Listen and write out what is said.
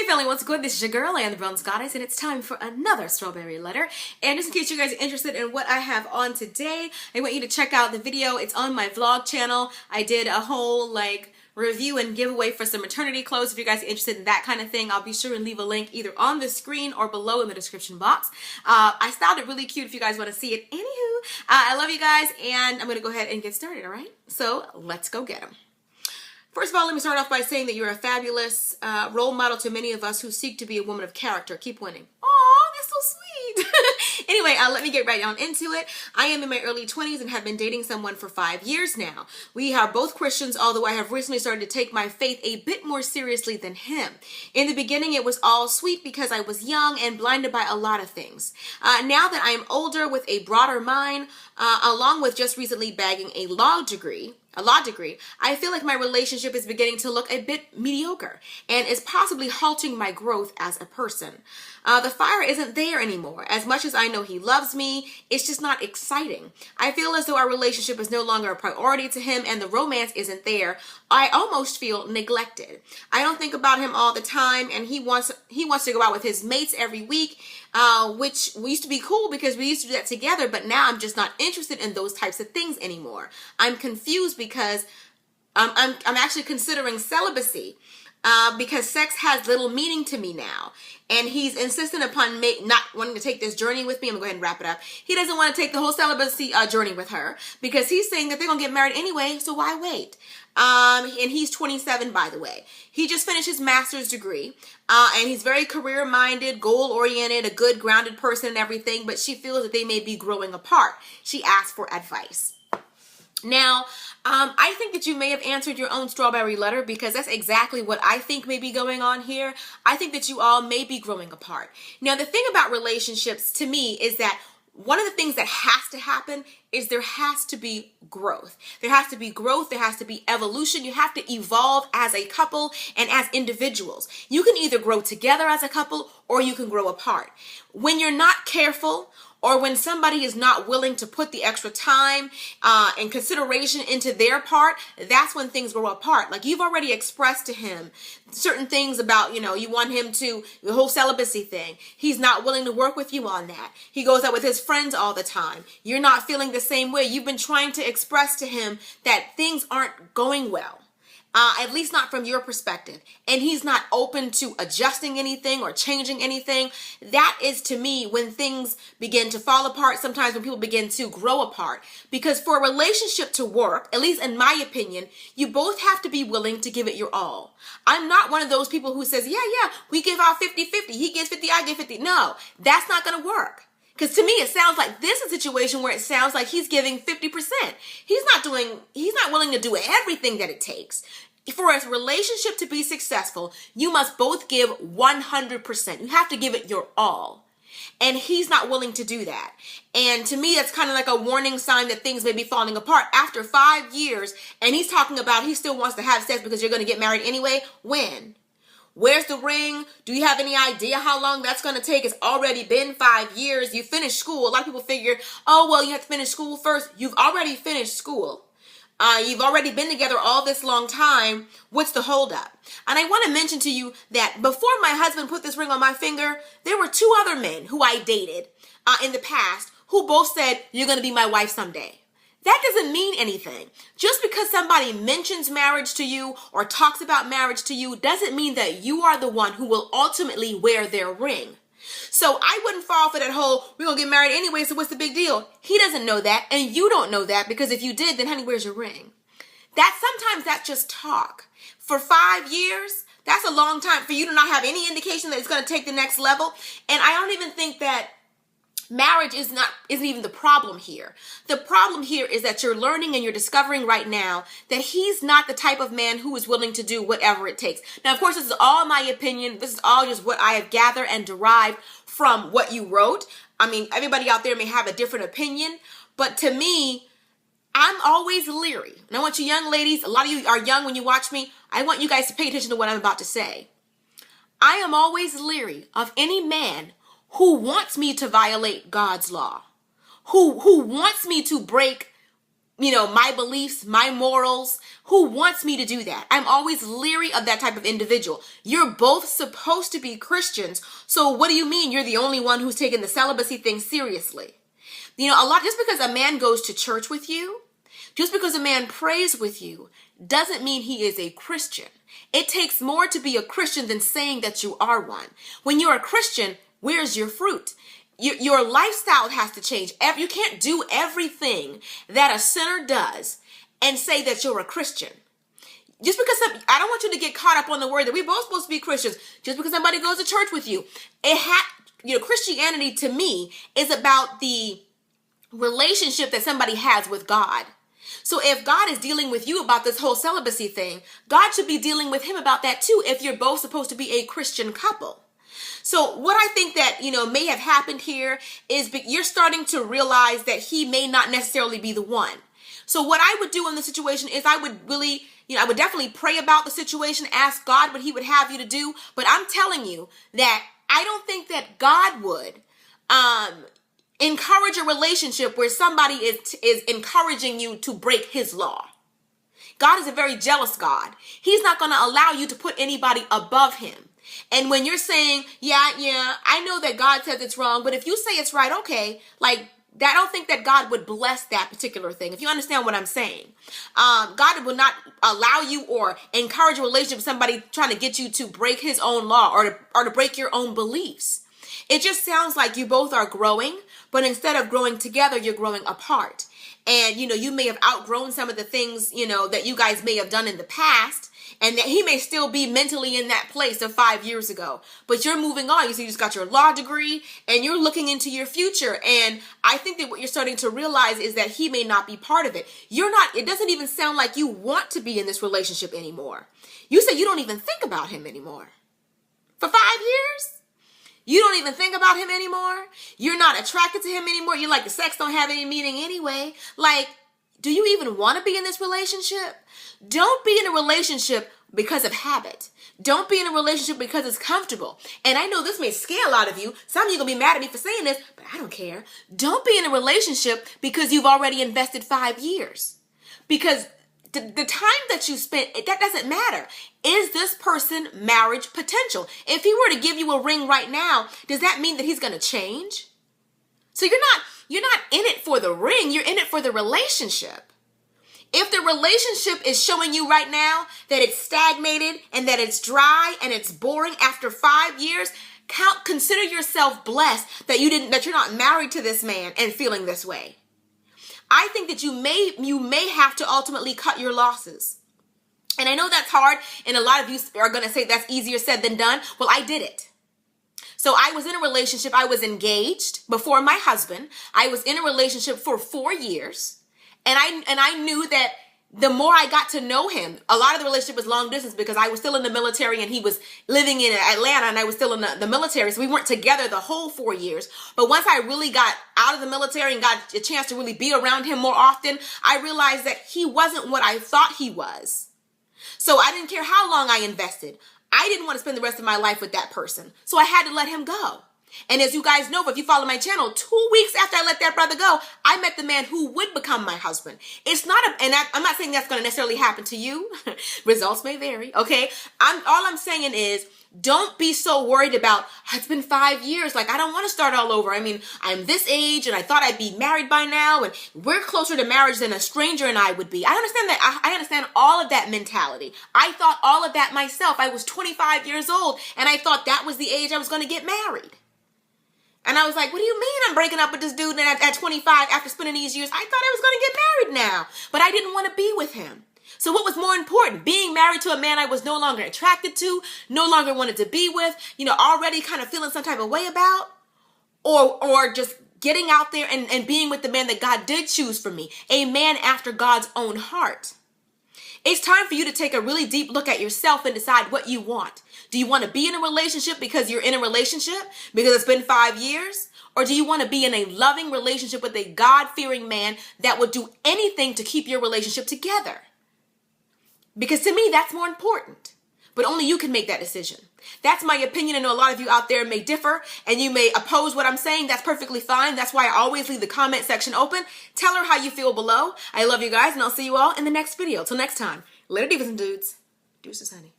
family, what's good? This is your girl, Anne the Bronze Goddess, and it's time for another strawberry letter. And just in case you guys are interested in what I have on today, I want you to check out the video. It's on my vlog channel. I did a whole review and giveaway for some maternity clothes. If you guys are interested in that kind of thing, I'll be sure and leave a link either on the screen or below in the description box. I styled it really cute if you guys want to see it. Anywho, I love you guys, and I'm going to go ahead and get started, all right? So let's go get them. First of all, let me start off by saying that you're a fabulous role model to many of us who seek to be a woman of character. Keep winning. Aw, that's so sweet. Anyway, let me get right on into it. I am in my early 20s and have been dating someone for 5 years now. We are both Christians, although I have recently started to take my faith a bit more seriously than him. In the beginning, it was all sweet because I was young and blinded by a lot of things. Now that I am older with a broader mind, along with just recently bagging a law degree, I feel like my relationship is beginning to look a bit mediocre and is possibly halting my growth as a person. The fire isn't there anymore. As much as I know he loves me, it's just not exciting. I feel as though our relationship is no longer a priority to him and the romance isn't there. I almost feel neglected. I don't think about him all the time, and he wants to go out with his mates every week, which we used to be cool because we used to do that together, but now I'm just not interested in those types of things anymore. I'm confused because I'm actually considering celibacy because sex has little meaning to me now. And he's insistent upon not wanting to take this journey with me. I'm going to go ahead and wrap it up. He doesn't want to take the whole celibacy journey with her because he's saying that they're going to get married anyway, so why wait? And he's 27, by the way. He just finished his master's degree, and he's very career-minded, goal-oriented, a good, grounded person and everything, but she feels that they may be growing apart. She asked for advice. Now, I think that you may have answered your own strawberry letter because that's exactly what I think may be going on here. I think that you all may be growing apart. Now, the thing about relationships to me is that one of the things that has to happen is there has to be growth. There has to be growth. There has to be evolution. You have to evolve as a couple and as individuals. You can either grow together as a couple or you can grow apart. When you're not careful, or when somebody is not willing to put the extra time and consideration into their part, that's when things grow apart. Like you've already expressed to him certain things about, you want him to, the whole celibacy thing. He's not willing to work with you on that. He goes out with his friends all the time. You're not feeling the same way. You've been trying to express to him that things aren't going well. At least not from your perspective. And he's not open to adjusting anything or changing anything. That is, to me, when things begin to fall apart, sometimes when people begin to grow apart. Because for a relationship to work, at least in my opinion, you both have to be willing to give it your all. I'm not one of those people who says, yeah, we give out 50-50. He gives 50, I give 50. No, that's not going to work. Because to me, it sounds like this is a situation where it sounds like he's giving 50%. He's not willing to do everything that it takes. For a relationship to be successful, you must both give 100%. You have to give it your all. And he's not willing to do that. And to me, that's kind of like a warning sign that things may be falling apart. After 5 years, and he's talking about he still wants to have sex because you're going to get married anyway. When? Where's the ring? Do you have any idea how long that's going to take? It's already been 5 years. You finished school. A lot of people figure, oh, well, you have to finish school first. You've already finished school. You've already been together all this long time. What's the holdup? And I want to mention to you that before my husband put this ring on my finger, there were 2 other men who I dated in the past who both said, you're going to be my wife someday. That doesn't mean anything. Just because somebody mentions marriage to you or talks about marriage to you doesn't mean that you are the one who will ultimately wear their ring. So I wouldn't fall for that whole, we're going to get married anyway, so what's the big deal? He doesn't know that, and you don't know that, because if you did, then honey, where's your ring? Sometimes that's just talk. For 5 years, that's a long time for you to not have any indication that it's going to take the next level. And I don't even think that marriage isn't even the problem here. The problem here is that you're learning and you're discovering right now that he's not the type of man who is willing to do whatever it takes. Now, of course, this is all my opinion. This is all just what I have gathered and derived from what you wrote. I mean, everybody out there may have a different opinion, but to me, I'm always leery. And I want you young ladies, a lot of you are young when you watch me, I want you guys to pay attention to what I'm about to say. I am always leery of any man who wants me to violate God's law, who wants me to break my beliefs, my morals. Who wants me to do that? I'm always leery of that type of individual. You're both supposed to be Christians. So what do you mean you're the only one who's taking the celibacy thing seriously? Just because a man goes to church with you, just because a man prays with you, doesn't mean he is a Christian. It takes more to be a Christian than saying that you are one. When you're a Christian, where's your fruit? Your lifestyle has to change. You can't do everything that a sinner does and say that you're a Christian. Just because I don't want you to get caught up on the word that we're both supposed to be Christians. Just because somebody goes to church with you, Christianity to me is about the relationship that somebody has with God. So if God is dealing with you about this whole celibacy thing, God should be dealing with him about that too, if you're both supposed to be a Christian couple. So what I think that, may have happened here is you're starting to realize that he may not necessarily be the one. So what I would do in the situation is I would really, I would definitely pray about the situation, ask God what he would have you to do. But I'm telling you that I don't think that God would encourage a relationship where somebody is encouraging you to break his law. God is a very jealous God. He's not going to allow you to put anybody above him. And when you're saying, yeah, I know that God says it's wrong, but if you say it's right, okay, I don't think that God would bless that particular thing. If you understand what I'm saying, God will not allow you or encourage a relationship with somebody trying to get you to break his own law or to break your own beliefs. It just sounds like you both are growing, but instead of growing together, you're growing apart. And, you may have outgrown some of the things, that you guys may have done in the past. And that he may still be mentally in that place of 5 years ago. But you're moving on. You see, you just got your law degree and you're looking into your future. And I think that what you're starting to realize is that he may not be part of it. It doesn't even sound like you want to be in this relationship anymore. You say you don't even think about him anymore. For 5 years? You don't even think about him anymore? You're not attracted to him anymore? You're like, the sex don't have any meaning anyway. Do you even want to be in this relationship? Don't be in a relationship because of habit. Don't be in a relationship because it's comfortable. And I know this may scare a lot of you. Some of you are going to be mad at me for saying this, but I don't care. Don't be in a relationship because you've already invested 5 years. Because the time that you spent, that doesn't matter. Is this person marriage potential? If he were to give you a ring right now, does that mean that he's going to change? So you're not in it for the ring. You're in it for the relationship. If the relationship is showing you right now that it's stagnated and that it's dry and it's boring after 5 years, consider yourself blessed that you're not married to this man and feeling this way. I think that you may have to ultimately cut your losses. And I know that's hard, and a lot of you are going to say that's easier said than done. Well, I did it. So I was in a relationship. I was engaged before my husband. I was in a relationship for 4 years. And I knew that the more I got to know him, a lot of the relationship was long distance because I was still in the military and he was living in Atlanta and I was still in the military. So we weren't together the whole 4 years. But once I really got out of the military and got a chance to really be around him more often, I realized that he wasn't what I thought he was. So I didn't care how long I invested. I didn't want to spend the rest of my life with that person. So I had to let him go. And as you guys know, if you follow my channel, 2 weeks after I let that brother go, I met the man who would become my husband. It's not, I'm not saying that's going to necessarily happen to you. Results may vary, okay? All I'm saying is, don't be so worried about, it's been 5 years. I don't want to start all over. I mean, I'm this age and I thought I'd be married by now and we're closer to marriage than a stranger and I would be. I understand that. I understand all of that mentality. I thought all of that myself. I was 25 years old and I thought that was the age I was going to get married. And I was like, what do you mean I'm breaking up with this dude at 25 after spending these years? I thought I was going to get married now, but I didn't want to be with him. So what was more important? Being married to a man I was no longer attracted to, no longer wanted to be with, already kind of feeling some type of way about, or just getting out there and being with the man that God did choose for me, a man after God's own heart. It's time for you to take a really deep look at yourself and decide what you want. Do you want to be in a relationship because you're in a relationship because it's been 5 years? Or do you want to be in a loving relationship with a God-fearing man that would do anything to keep your relationship together? Because to me, that's more important. but only you can make that decision. That's my opinion. I know a lot of you out there may differ and you may oppose what I'm saying. That's perfectly fine. That's why I always leave the comment section open. Tell her how you feel below. I love you guys, and I'll see you all in the next video. Till next time, later divas and dudes. Deuces, honey.